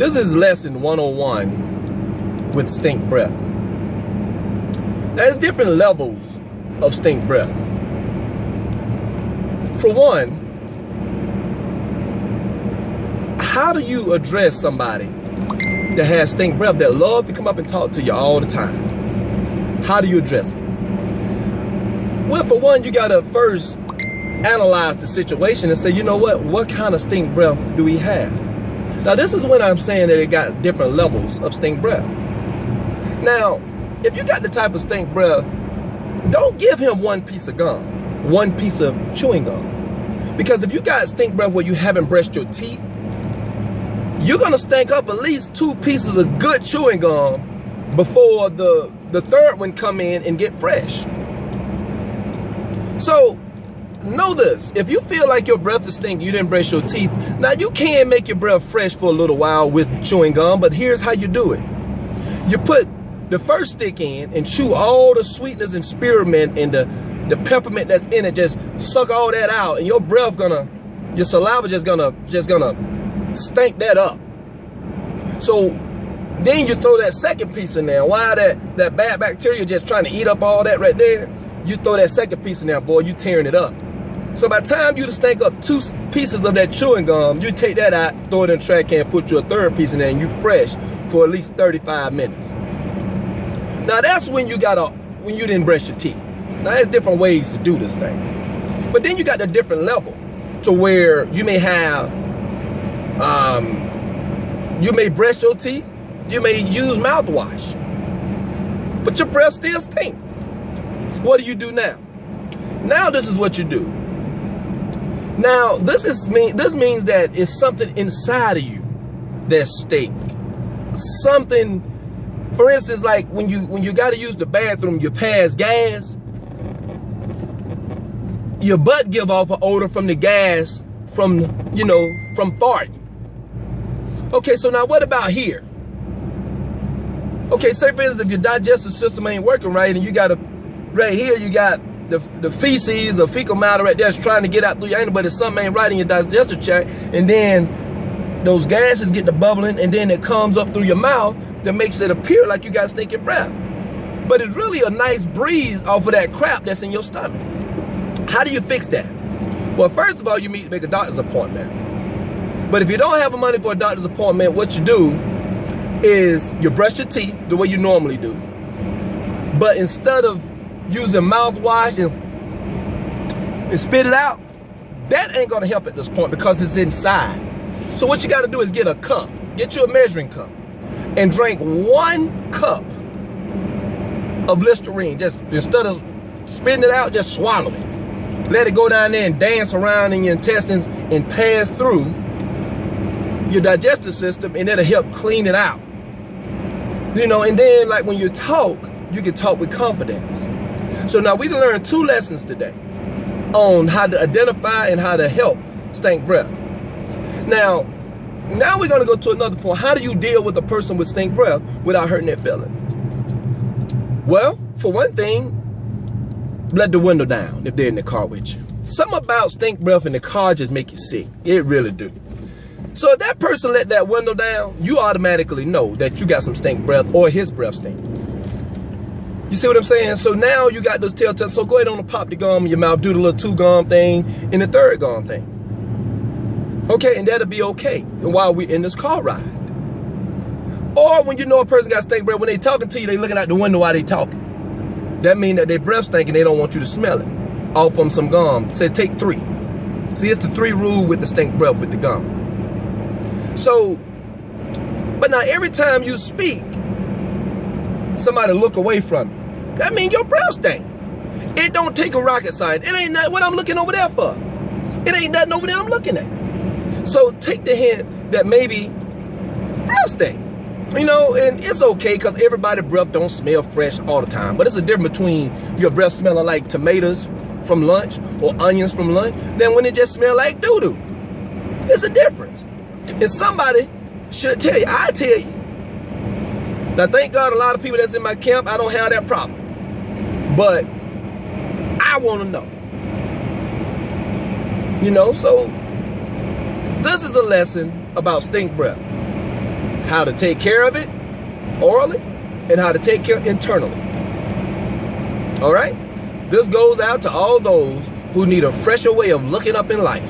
This is lesson 101 with stink breath. There's different levels of stink breath. For one, how do you address somebody that has stink breath that love to come up and talk to you all the time? How do you address it? Well, for one, you gotta first analyze the situation and say, you know what kind of stink breath do we have? Now, this is when I'm saying that it got different levels of stink breath. Now, if you got the type of stink breath, don't give him one piece of gum, one piece of chewing gum. Because if you got stink breath where you haven't brushed your teeth, you're gonna stink up at least 2 pieces of good chewing gum before the third one come in and get fresh. So, know this, if you feel like your breath is stinky, you didn't brush your teeth, now you can make your breath fresh for a little while with chewing gum, but here's how you do it. You put the first stick in and chew all the sweetness and spearmint and the peppermint that's in it, just suck all that out, and your saliva just gonna stink that up. So then you throw that second piece in there. While that bad bacteria just trying to eat up all that right there, you throw that second piece in there, boy, you tearing it up. So by the time you stink up 2 pieces of that chewing gum, you take that out, throw it in the trash can, put you a third piece in there, and you fresh for at least 35 minutes. Now that's when you didn't brush your teeth. Now there's different ways to do this thing. But then you got the different level to where you may have, you may brush your teeth, you may use mouthwash, but your breath still stinks. What do you do now? Now this is what you do. Now this means that it's something inside of you that stink. Something, for instance, like when you got to use the bathroom, you pass gas, your butt give off an odor from the gas from farting. Okay, so now what about here? Okay, say for instance, if your digestive system ain't working right and you got right here, you got the feces or fecal matter right there is trying to get out through your anus, but if something ain't right in your digestive tract, and then those gases get to bubbling, and then it comes up through your mouth, that makes it appear like you got stinking breath. But it's really a nice breeze off of that crap that's in your stomach. How do you fix that? Well, first of all, you need to make a doctor's appointment. But if you don't have the money for a doctor's appointment, what you do is you brush your teeth the way you normally do. But instead of using mouthwash and spit it out, that ain't gonna help at this point because it's inside. So what you gotta do is get a cup, get you a measuring cup, and drink 1 cup of Listerine. Just instead of spitting it out, just swallow it. Let it go down there and dance around in your intestines and pass through your digestive system, and it'll help clean it out. And then like when you talk, you can talk with confidence. So now we learned 2 lessons today on how to identify and how to help stink breath. Now we're gonna go to another point. How do you deal with a person with stink breath without hurting their feelings? Well, for one thing, let the window down if they're in the car with you. Something about stink breath in the car just make you sick. It really do. So if that person let that window down, you automatically know that you got some stink breath or his breath stink. You see what I'm saying? So now you got those telltale. So go ahead on and pop the gum in your mouth, do the little 2 gum thing and the 3rd gum thing. Okay, and that'll be okay while we're in this car ride. Or when you know a person got stink breath, when they talking to you, they looking out the window while they talking. That means that their breath stink and they don't want you to smell it. Off them some gum. Say take 3. See, it's the 3 rule with the stink breath with the gum. So, but now every time you speak, somebody look away from you. That means your breath stink. It don't take a rocket science. It ain't nothing what I'm looking over there for. It ain't nothing over there I'm looking at. So take the hint that maybe breath stink. And it's okay because everybody's breath don't smell fresh all the time. But it's a difference between your breath smelling like tomatoes from lunch or onions from lunch than when it just smell like doo-doo. It's a difference. And somebody should tell you. I tell you. Now, thank God a lot of people that's in my camp, I don't have that problem. But I want to know. So this is a lesson about stink breath. how to take care of it orally and how to take care internally. All right? This goes out to all those who need a fresher way of looking up in life.